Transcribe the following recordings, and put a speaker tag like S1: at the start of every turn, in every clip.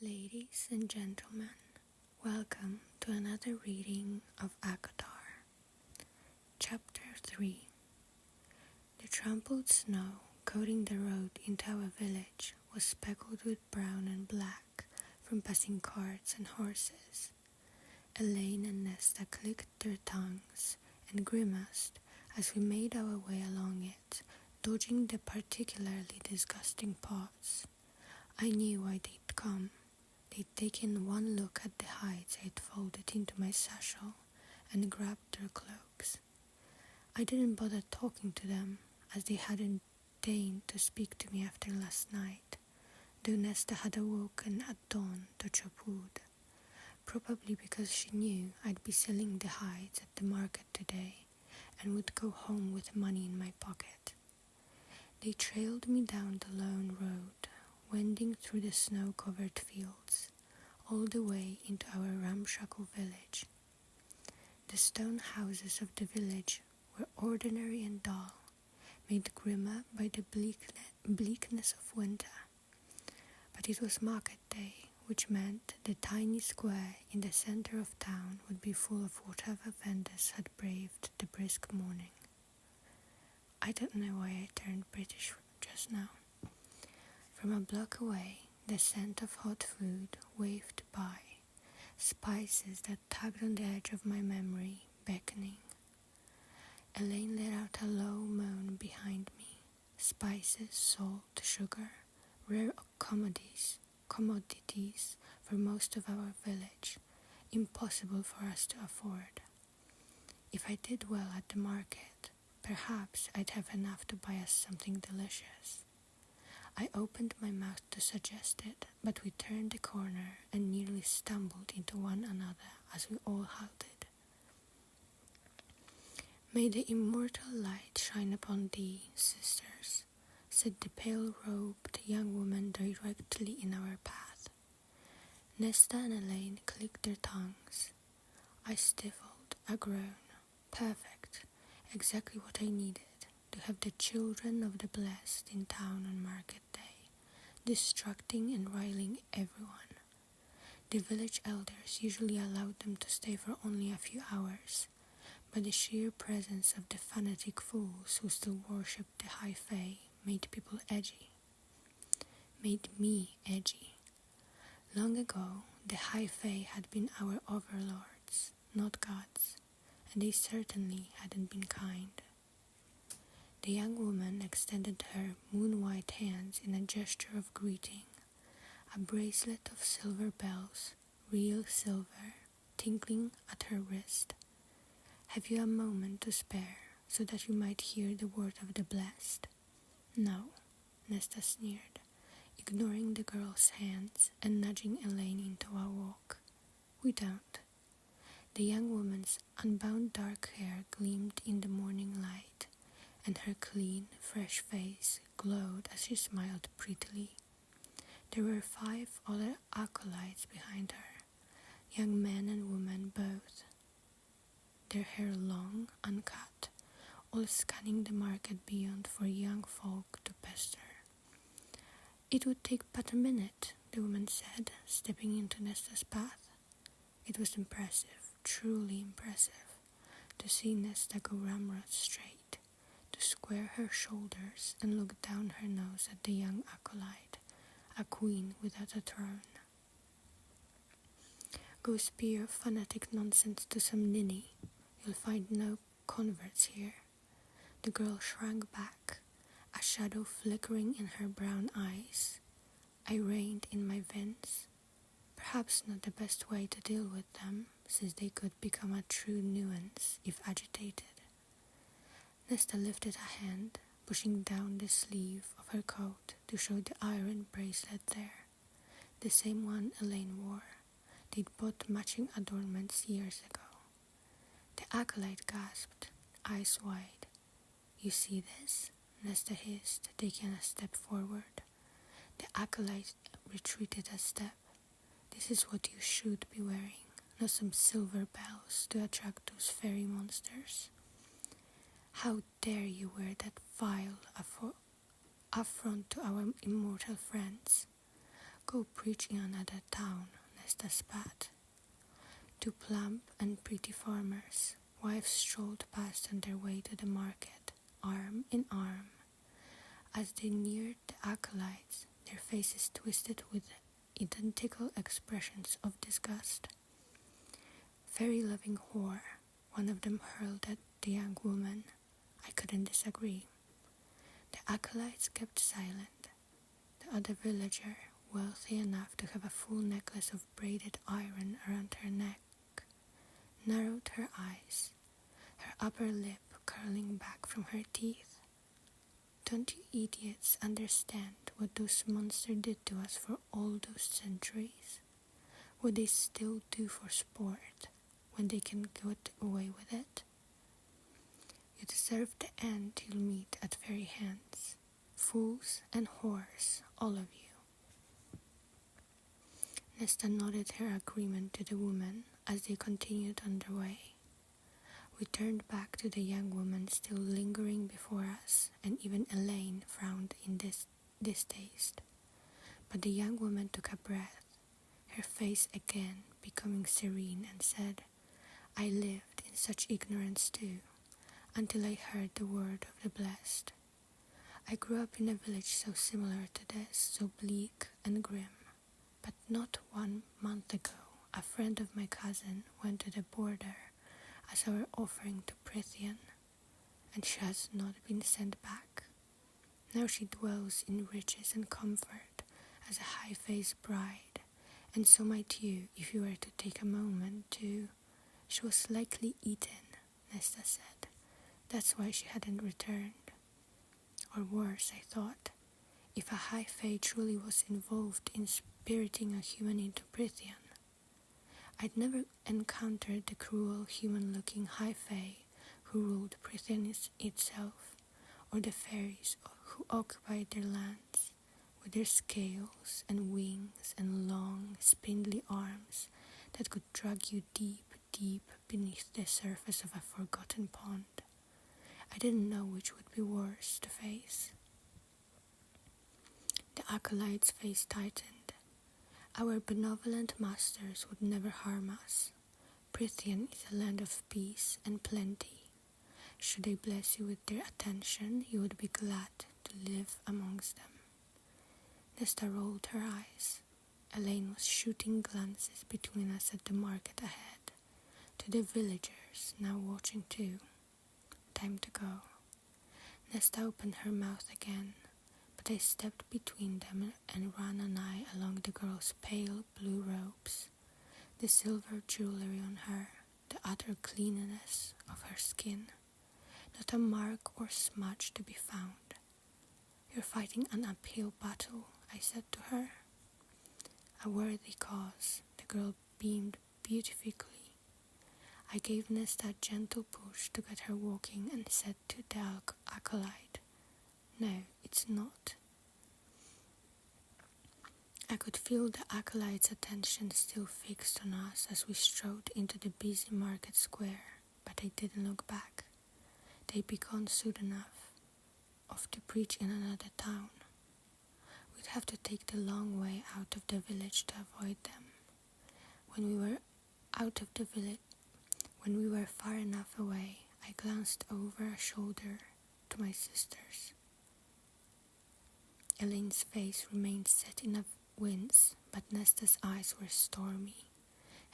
S1: Ladies and gentlemen, welcome to another reading of ACOTAR. Chapter 3. The trampled snow coating the road into our village was speckled with brown and black from passing carts and horses. Elaine and Nesta clicked their tongues and grimaced as we made our way along it, dodging the particularly disgusting pots. I knew why they'd come. They'd taken one look at the hides I'd folded into my satchel and grabbed their cloaks. I didn't bother talking to them, as they hadn't deigned to speak to me after last night, though Nesta had awoken at dawn to chop wood, probably because she knew I'd be selling the hides at the market today and would go home with money in my pocket. They trailed me down the lone road, wending through the snow-covered fields, all the way into our ramshackle village. The stone houses of the village were ordinary and dull, made grimmer by the bleakness of winter. But it was market day, which meant the tiny square in the center of town would be full of whatever vendors had braved the brisk morning. I don't know why I turned British just now. From a block away, the scent of hot food wafted by, spices that tugged on the edge of my memory, beckoning. Elaine let out a low moan behind me. Spices, salt, sugar, rare commodities for most of our village, impossible for us to afford. If I did well at the market, perhaps I'd have enough to buy us something delicious. I opened my mouth to suggest it, but we turned the corner and nearly stumbled into one another as we all halted. "May the immortal light shine upon thee, sisters," said the pale-robed young woman directly in our path. Nesta and Elaine clicked their tongues. I stifled a groan. Perfect. Exactly what I needed. To have the children of the blessed in town on market day, distracting and riling everyone. The village elders usually allowed them to stay for only a few hours, but the sheer presence of the fanatic fools who still worshipped the high fae made people edgy. Made me edgy. Long ago, the high fae had been our overlords, not gods, and they certainly hadn't been kind. The young woman extended her moon-white hands in a gesture of greeting, a bracelet of silver bells, real silver, tinkling at her wrist. "Have you a moment to spare, so that you might hear the word of the blessed?" "No," Nesta sneered, ignoring the girl's hands and nudging Elaine into a walk. "We don't." The young woman's unbound dark hair gleamed in the morning light, and her clean, fresh face glowed as she smiled prettily. There were 5 other acolytes behind her, young men and women both, their hair long, uncut, all scanning the market beyond for young folk to pester. "It would take but a minute," the woman said, stepping into Nesta's path. It was impressive, truly impressive, to see Nesta go ramrod straight, to square her shoulders and look down her nose at the young acolyte, a queen without a throne. "Go spew fanatic nonsense to some ninny. You'll find no converts here." The girl shrank back, a shadow flickering in her brown eyes. I reined in my vents. Perhaps not the best way to deal with them, since they could become a true nuisance if agitated. Nesta lifted a hand, pushing down the sleeve of her coat to show the iron bracelet there, the same one Elaine wore. They'd bought matching adornments years ago. The acolyte gasped, eyes wide. "You see this?" Nesta hissed, taking a step forward. The acolyte retreated a step. "This is what you should be wearing, not some silver bells to attract those fairy monsters. How dare you wear that vile affront to our immortal friends? go preach in another town, Nesta spat. Two plump and pretty farmers' wives strolled past on their way to the market, arm in arm. As they neared the acolytes, their faces twisted with identical expressions of disgust. "Very loving whore," one of them hurled at the young woman. I couldn't disagree. The acolytes kept silent. The other villager, wealthy enough to have a full necklace of braided iron around her neck, narrowed her eyes, her upper lip curling back from her teeth. "Don't you idiots understand what those monsters did to us for all those centuries? What they still do for sport, when they can get away with it? You deserve the end you'll meet at very hands. Fools and whores, all of you." Nesta nodded her agreement to the woman as they continued on their way. We turned back to the young woman still lingering before us, and even Elaine frowned in distaste. But the young woman took a breath, her face again becoming serene, and said, "I lived in such ignorance too, until I heard the word of the blessed. I grew up in a village so similar to this, so bleak and grim. But not 1 month ago, a friend of my cousin went to the border as our offering to Prithian, and she has not been sent back. Now she dwells in riches and comfort as a high-faced bride, and so might you if you were to take a moment to—" "She was likely eaten," Nesta said. "That's why she hadn't returned. Or worse, I thought, if a high fae truly was involved in spiriting a human into Prithian. I'd never encountered the cruel human-looking high fae who ruled Prithian itself, or the fairies who occupied their lands, with their scales and wings and long, spindly arms that could drag you deep, deep beneath the surface of a forgotten pond. I didn't know which would be worse to face." The acolyte's face tightened. "Our benevolent masters would never harm us. Prithian is a land of peace and plenty. Should they bless you with their attention, you would be glad to live amongst them." Nesta rolled her eyes. Elaine was shooting glances between us at the market ahead, to the villagers now watching too. Time to go. Nesta opened her mouth again, but I stepped between them and ran an eye along the girl's pale blue robes, the silver jewelry on her, the utter cleanliness of her skin. Not a mark or smudge to be found. "You're fighting an uphill battle," I said to her. "A worthy cause," the girl beamed beatifically. I gave Nesta a gentle push to get her walking and said to the acolyte, "No, it's not." I could feel the acolyte's attention still fixed on us as we strode into the busy market square, but I didn't look back. They'd be gone soon enough, off to preach in another town. We'd have to take the long way out of the village to avoid them. When we were far enough away, I glanced over a shoulder to my sisters. Elaine's face remained set in a wince, but Nesta's eyes were stormy,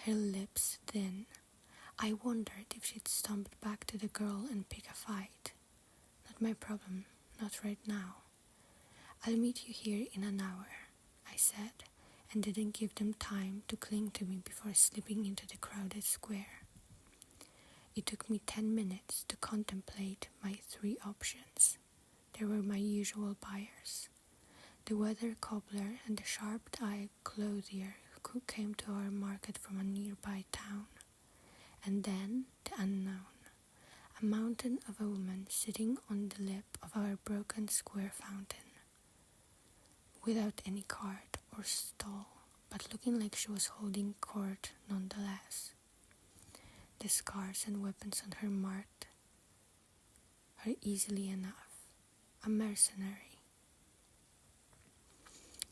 S1: her lips thin. I wondered if she'd stumbled back to the girl and pick a fight. Not my problem, not right now. "I'll meet you here in an hour," I said, and didn't give them time to cling to me before slipping into the crowded square. It took me 10 minutes to contemplate my 3 options. There were my usual buyers, the weather cobbler and the sharp-eyed clothier who came to our market from a nearby town, and then the unknown, a mountain of a woman sitting on the lip of our broken square fountain, without any cart or stall, but looking like she was holding court nonetheless. The scars and weapons on her marked her easily enough, a mercenary.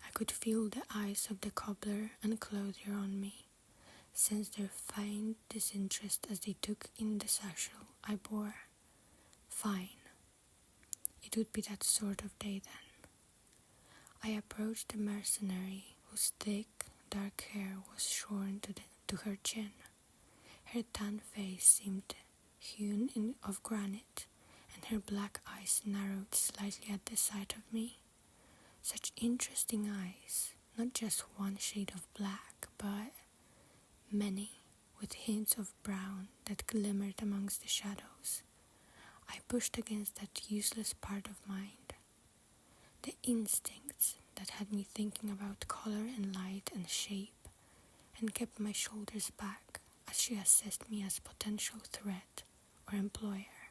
S1: A could feel the eyes of the cobbler and clothier on me, sense their feigned disinterest as they took in the satchel I bore. Fine. It would be that sort of day then. I approached the mercenary, whose thick, dark hair was shorn to her chin. Her tan face seemed hewn of granite, and her black eyes narrowed slightly at the sight of me. Such interesting eyes, not just one shade of black, but many, with hints of brown that glimmered amongst the shadows. I pushed against that useless part of mind, the instincts that had me thinking about color and light and shape, and kept my shoulders back as she assessed me as potential threat or employer.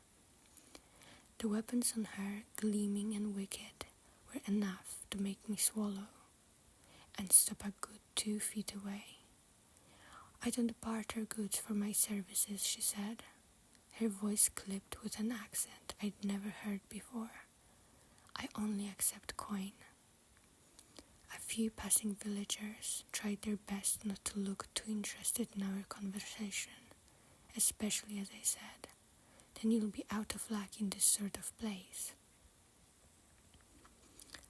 S1: The weapons on her, gleaming and wicked, were enough to make me swallow and stop a good 2 feet away. "I don't barter goods for my services," she said, her voice clipped with an accent I'd never heard before. "I only accept coin." A few passing villagers tried their best not to look too interested in our conversation, especially as I said, "Then you'll be out of luck in this sort of place."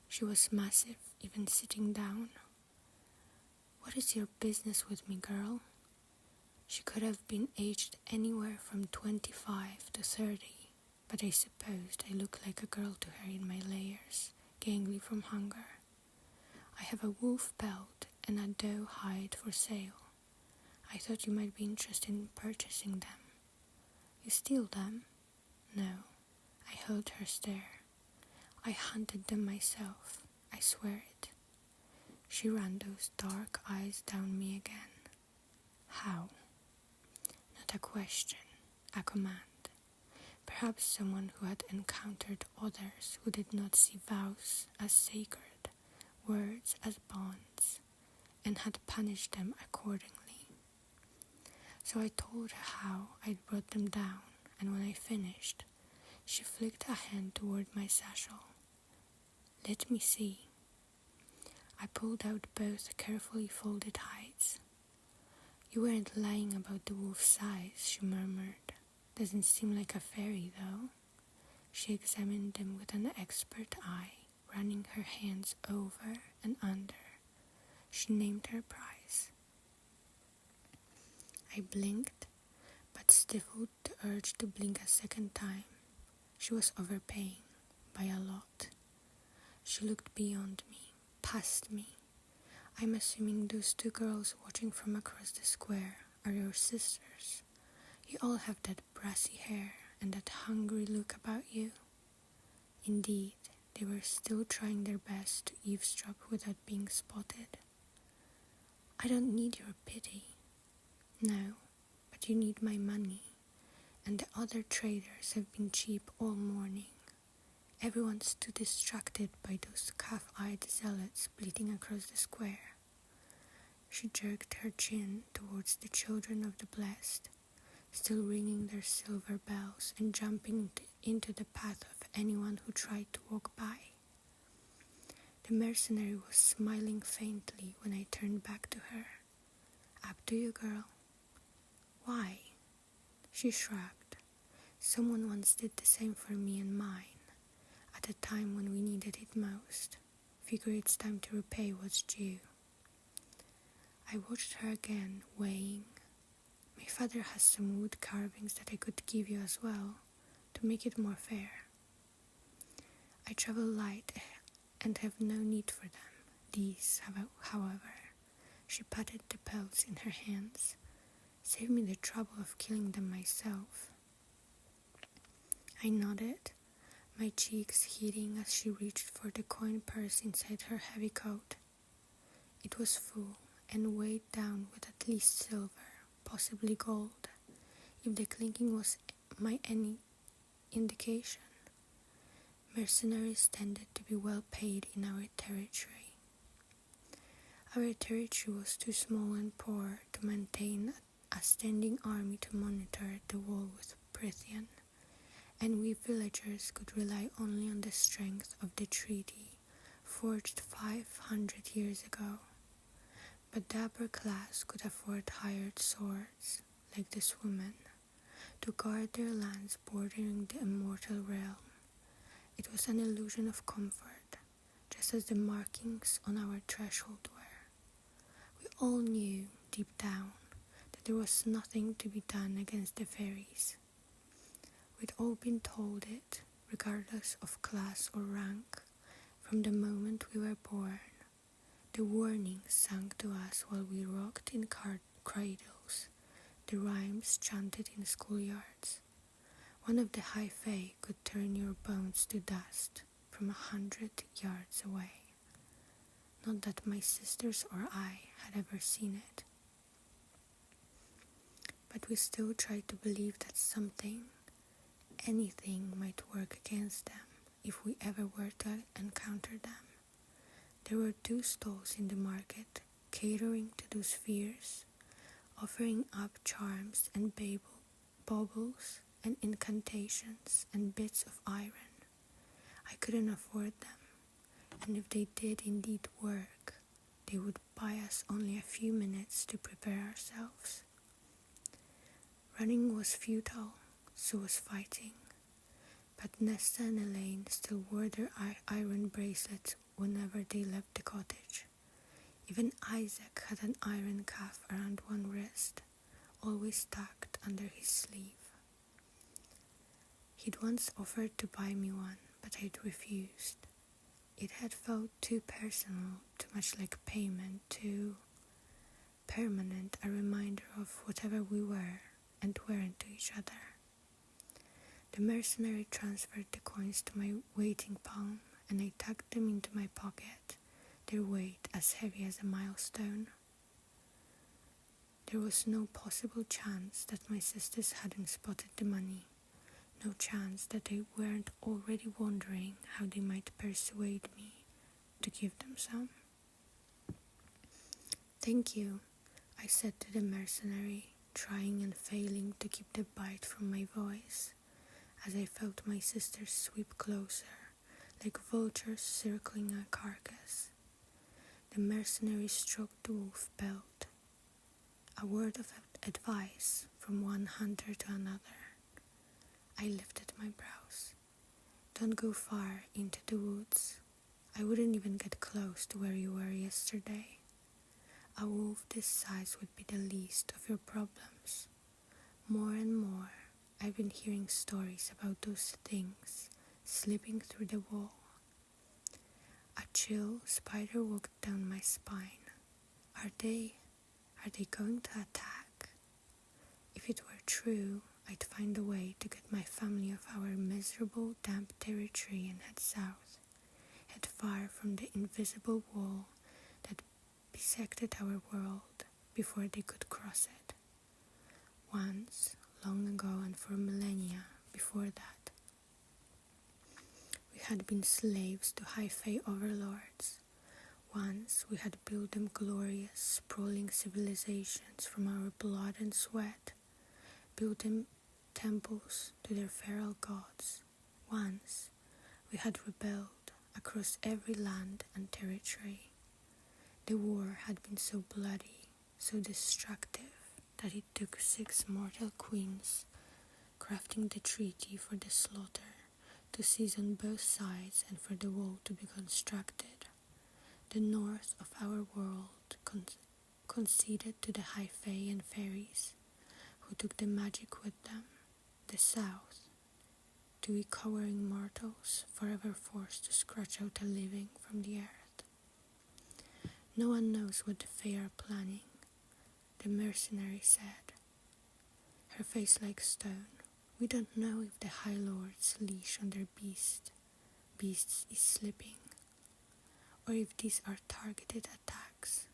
S1: She was massive, even sitting down. "What is your business with me, girl?" She could have been aged anywhere from 25 to 30, but I supposed I looked like a girl to her in my layers, gangly from hunger. "I have a wolf pelt and a doe hide for sale. I thought you might be interested in purchasing them." "You steal them?" "No." I held her stare. "I hunted them myself, I swear it." She ran those dark eyes down me again. "How?" Not a question, a command. Perhaps someone who had encountered others who did not see vows as sacred, words as bonds, and had punished them accordingly. So I told her how I'd brought them down, and when I finished, she flicked a hand toward my satchel. "Let me see." I pulled out both carefully folded hides. "You weren't lying about the wolf's size," she murmured. "Doesn't seem like a fairy, though." She examined them with an expert eye, running her hands over and under. She named her price. I blinked, but stifled the urge to blink a second time. She was overpaying, by a lot. She looked beyond me, past me. "I'm assuming those 2 girls watching from across the square are your sisters. You all have that brassy hair and that hungry look about you." Indeed, they were still trying their best to eavesdrop without being spotted. "I don't need your pity." "No, but you need my money, and the other traders have been cheap all morning. Everyone's too distracted by those calf-eyed zealots bleating across the square." She jerked her chin towards the children of the blessed, still ringing their silver bells and jumping into the path of anyone who tried to walk by. The mercenary was smiling faintly when I turned back to her. "Up to you, girl." "Why?" She shrugged. "Someone once did the same for me and mine, at a time when we needed it most. Figure it's time to repay what's due." I watched her again, weighing. "My father has some wood carvings that I could give you as well, to make it more fair." "I travel light and have no need for them. These, however," she patted the pelts in her hands, "save me the trouble of killing them myself." I nodded, my cheeks heating as she reached for the coin purse inside her heavy coat. It was full and weighed down with at least silver, possibly gold, if the clinking was any indication. Mercenaries tended to be well paid in our territory. Our territory was too small and poor to maintain a standing army to monitor the wall with Prithian, and we villagers could rely only on the strength of the treaty forged 500 years ago, but the upper class could afford hired swords, like this woman, to guard their lands bordering the immortal realm. It was an illusion of comfort, just as the markings on our threshold were. We all knew, deep down, that there was nothing to be done against the fairies. We'd all been told it, regardless of class or rank, from the moment we were born. The warnings sung to us while we rocked in cradles, the rhymes chanted in schoolyards. One of the high fae could turn your bones to dust from 100 yards away. Not that my sisters or I had ever seen it. But we still tried to believe that something, anything, might work against them if we ever were to encounter them. There were 2 stalls in the market catering to those fears, offering up charms and baubles and incantations and bits of iron. I couldn't afford them, and if they did indeed work, they would buy us only a few minutes to prepare ourselves. Running was futile, so was fighting, but Nesta and Elaine still wore their iron bracelets whenever they left the cottage. Even Isaac had an iron cuff around one wrist, always tucked under his sleeve. He'd once offered to buy me one, but I'd refused. It had felt too personal, too much like payment, too permanent, a reminder of whatever we were and weren't to each other. The mercenary transferred the coins to my waiting palm, and I tucked them into my pocket, their weight as heavy as a milestone. There was no possible chance that my sisters hadn't spotted the money, no chance that they weren't already wondering how they might persuade me to give them some. "Thank you," I said to the mercenary, trying and failing to keep the bite from my voice, as I felt my sisters sweep closer, like vultures circling a carcass. The mercenary stroked the wolf belt. A word of advice from one hunter to another. I lifted my brows. "Don't go far into the woods. I wouldn't even get close to where you were yesterday. A wolf this size would be the least of your problems. More and more, I've been hearing stories about those things slipping through the wall." A chill spider walked down my spine. Are they going to attack? If it were true, I'd find a way to get my family off our miserable, damp territory and head south, head far from the invisible wall that bisected our world before they could cross it. Once, long ago, and for millennia before that, we had been slaves to high fae overlords. Once we had built them glorious, sprawling civilizations from our blood and sweat, built them temples to their feral gods. Once we had rebelled across every land and territory. The war had been so bloody, so destructive, that it took 6 mortal queens crafting the treaty for the slaughter to cease on both sides and for the wall to be constructed. The north of our world conceded to the high fae and fairies, who took the magic with them. The south, to we cowering mortals, forever forced to scratch out a living from the earth. "No one knows what the fae are planning," the mercenary said, her face like stone. "We don't know if the High Lord's leash on their beasts is slipping, or if these are targeted attacks.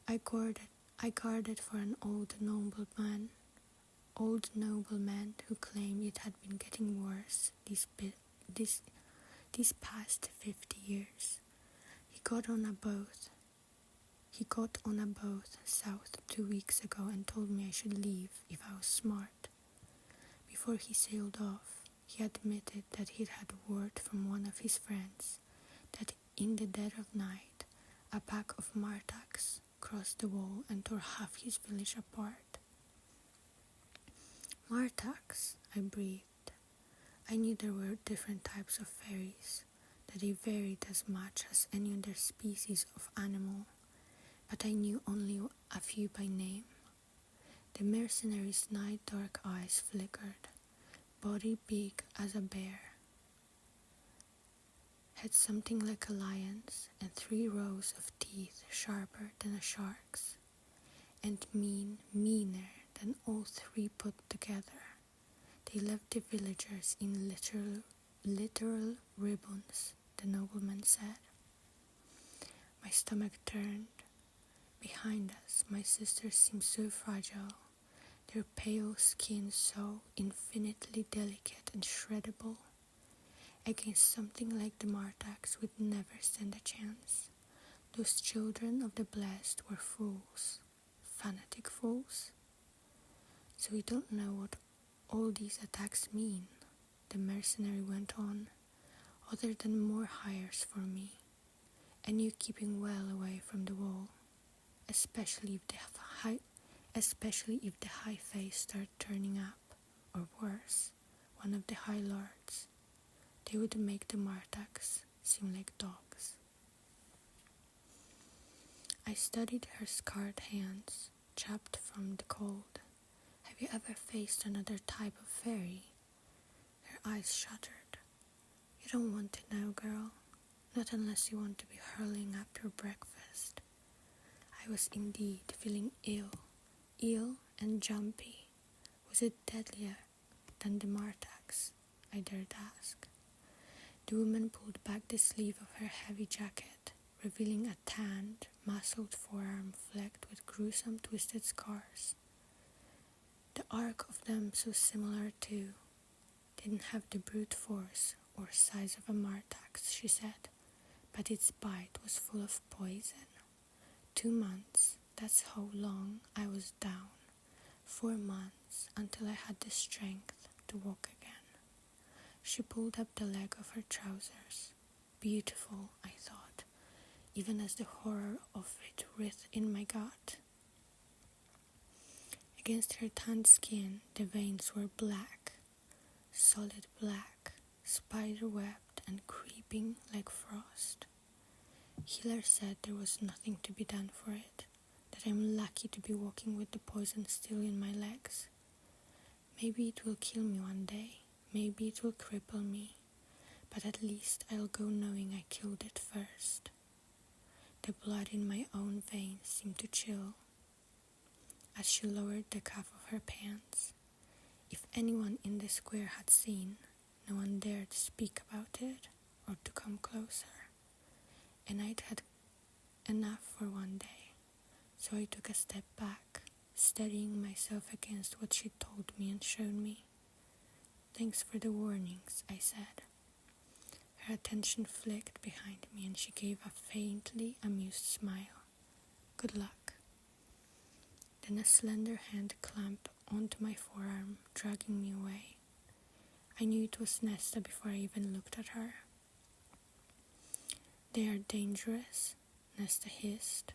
S1: I guarded for an old nobleman who claimed it had been getting worse these past 50 years. He got on a boat south 2 weeks ago and told me I should leave if I was smart. Before he sailed off, he admitted that he'd had word from one of his friends that in the dead of night, a pack of Martaks crossed the wall and tore half his village apart. Martaks, I breathed. I knew there were different types of fairies, that they varied as much as any other species of animal, but I knew only a few by name. The mercenary's night dark eyes flickered, body big as a bear, had something like a lion's, and 3 rows of teeth sharper than a shark's, and meaner than all 3 put together. They left the villagers in literal ribbons, the nobleman said. My stomach turned. Behind us, my sisters seemed so fragile, their pale skin so infinitely delicate and shreddable. Against something like the Martaks would never stand a chance. Those children of the blessed were fools, fanatic fools. So we don't know what all these attacks mean, the mercenary went on, other than more hires for me, and you keeping well away from the wall, especially if the high face start turning up, or worse, one of the high lords. They would make the Martaks seem like dogs. I studied her scarred hands, chapped from the cold. Have you ever faced another type of fairy? Her eyes shuttered. You don't want to know, girl. Not unless you want to be hurling up your breakfast. I was indeed feeling ill and jumpy. Was it deadlier than the Martaks? I dared ask. The woman pulled back the sleeve of her heavy jacket, revealing a tanned, muscled forearm flecked with gruesome twisted scars. The arc of them so similar too, didn't have the brute force or size of a Martax, she said, but its bite was full of poison. 2 months, that's how long I was down. 4 months until I had the strength to walk again. She pulled up the leg of her trousers. Beautiful, I thought, even as the horror of it writhed in my gut. Against her tanned skin, the veins were black, solid black, spider-webbed and creeping like frost. Healer said there was nothing to be done for it, that I'm lucky to be walking with the poison still in my legs. Maybe it will kill me one day, maybe it will cripple me, but at least I'll go knowing I killed it first. The blood in my own veins seemed to chill as she lowered the cuff of her pants. If anyone in the square had seen, no one dared speak about it or to come closer. And I'd had enough for one day, so I took a step back, steadying myself against what she told me and shown me. Thanks for the warnings, I said. Her attention flicked behind me and she gave a faintly amused smile. Good luck. Then a slender hand clamped onto my forearm, dragging me away. I knew it was Nesta before I even looked at her. They are dangerous, Nesta hissed,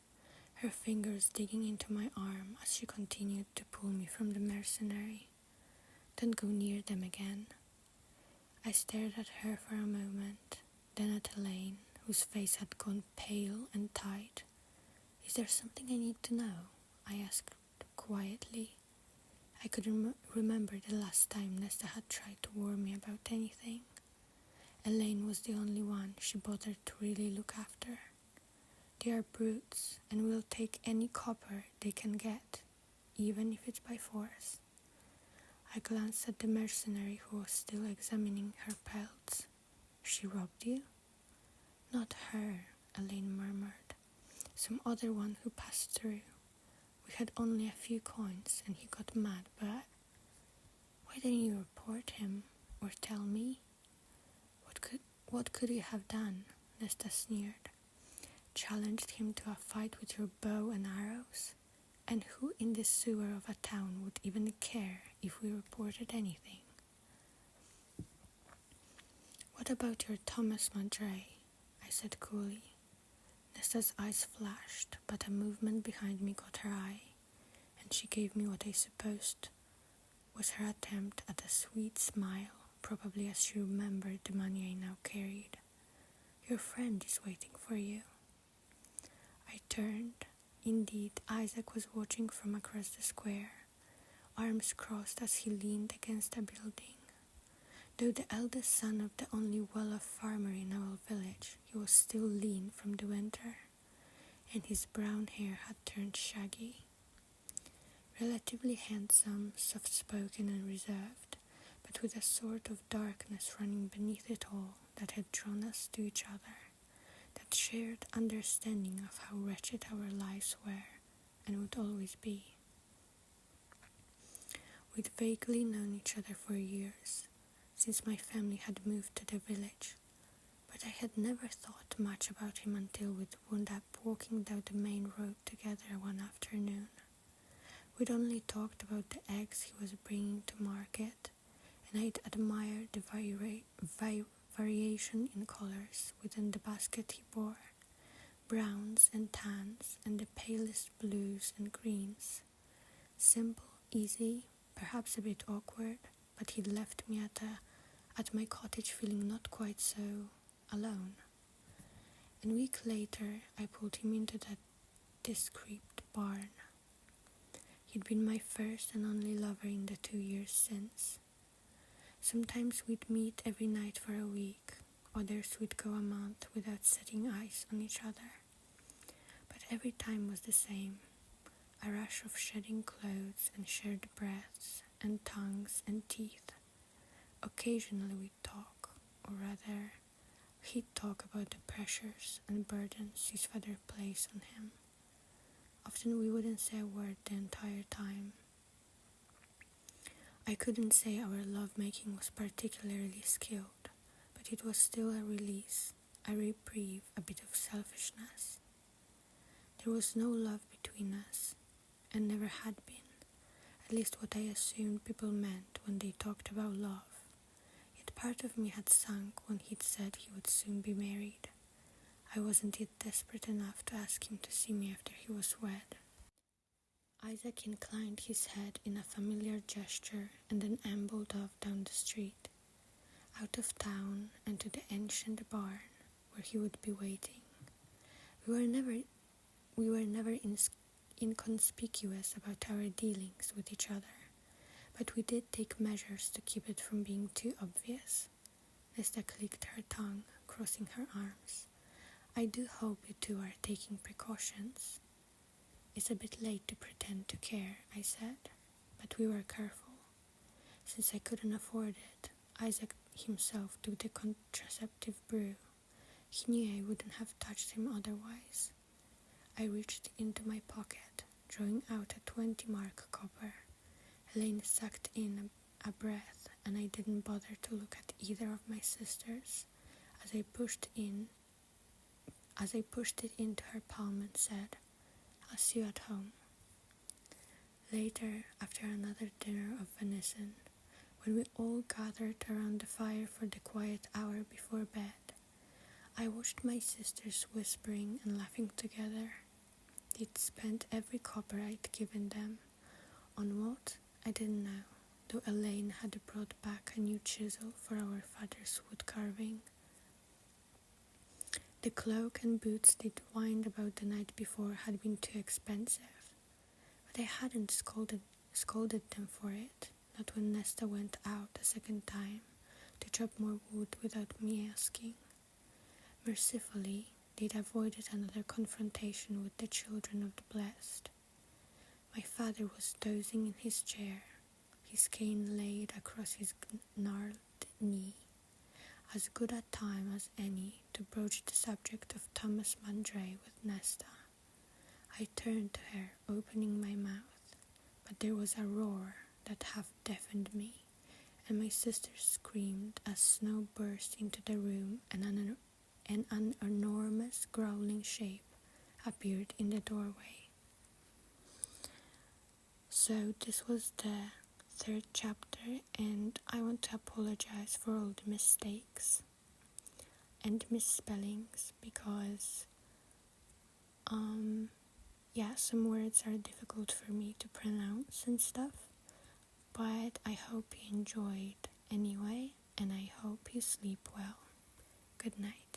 S1: her fingers digging into my arm as she continued to pull me from the mercenary. Don't go near them again. I stared at her for a moment, then at Elaine, whose face had gone pale and tight. Is there something I need to know? I asked quietly. I couldn't remember the last time Nesta had tried to warn me about anything. Elaine was the only one she bothered to really look after. They are brutes and will take any copper they can get, even if it's by force. I glanced at the mercenary who was still examining her pelts. She robbed you? Not her, Elaine murmured. Some other one who passed through. We had only a few coins and he got mad, but... Why didn't you report him or tell me? What could you have done? Nesta sneered. Challenged him to a fight with your bow and arrows? And who in the sewer of a town would even care if we reported anything? What about your Thomas Madre? I said coolly. Nesta's eyes flashed, but a movement behind me caught her eye, and she gave me what I supposed was her attempt at a sweet smile, probably as she remembered the money I now carried. "Your friend is waiting for you." I turned. Indeed, Isaac was watching from across the square, arms crossed as he leaned against a building. Though the eldest son of the only well-off farmer in our village, he was still lean from the winter, and his brown hair had turned shaggy. Relatively handsome, soft-spoken and reserved, but with a sort of darkness running beneath it all that had drawn us to each other, that shared understanding of how wretched our lives were and would always be. We'd vaguely known each other for years, since my family had moved to the village, but I had never thought much about him until we'd wound up walking down the main road together one afternoon. We'd only talked about the eggs he was bringing to market, and I'd admired the variation in colors within the basket he bore, browns and tans and the palest blues and greens. Simple, easy, perhaps a bit awkward, but he'd left me at my cottage feeling not quite so alone. A week later, I pulled him into that discreet barn. He'd been my first and only lover in the 2 years since. Sometimes we'd meet every night for a week, others we'd go a month without setting eyes on each other. But every time was the same, a rush of shedding clothes and shared breaths and tongues and teeth. Occasionally we'd talk, or rather, he'd talk about the pressures and burdens his father placed on him. Often we wouldn't say a word the entire time. I couldn't say our lovemaking was particularly skilled, but it was still a release, a reprieve, a bit of selfishness. There was no love between us, and never had been, at least what I assumed people meant when they talked about love. Yet part of me had sunk when he'd said he would soon be married. I wasn't yet desperate enough to ask him to see me after he was wed. Isaac inclined his head in a familiar gesture and then ambled off down the street, out of town and to the ancient barn where he would be waiting. We were never inconspicuous about our dealings with each other, but we did take measures to keep it from being too obvious. Nesta clicked her tongue, crossing her arms. "I do hope you two are taking precautions." "It's a bit late to pretend to care," I said, but we were careful. Since I couldn't afford it, Isaac himself took the contraceptive brew. He knew I wouldn't have touched him otherwise. I reached into my pocket, drawing out a 20-mark copper. Elaine sucked in a breath, and I didn't bother to look at either of my sisters as I pushed it into her palm and said, "I'll see you at home." Later, after another dinner of venison, when we all gathered around the fire for the quiet hour before bed, I watched my sisters whispering and laughing together. They'd spent every copper I'd given them. On what? I didn't know, though Elaine had brought back a new chisel for our father's wood carving. The cloak and boots they'd whined about the night before had been too expensive, but I hadn't scolded them for it, not when Nesta went out a second time to chop more wood without me asking. Mercifully, they'd avoided another confrontation with the children of the blessed. My father was dozing in his chair, his cane laid across his gnarled knee, as good a time as any to broach the subject of Thomas Mandray with Nesta. I turned to her, opening my mouth, but there was a roar that half deafened me, and my sister screamed as Snow burst into the room and an enormous growling shape appeared in the doorway. So this was the 3rd chapter, and I want to apologize for all the mistakes. and misspellings because some words are difficult for me to pronounce and stuff, but I hope you enjoyed anyway, and I hope you sleep well. Good night.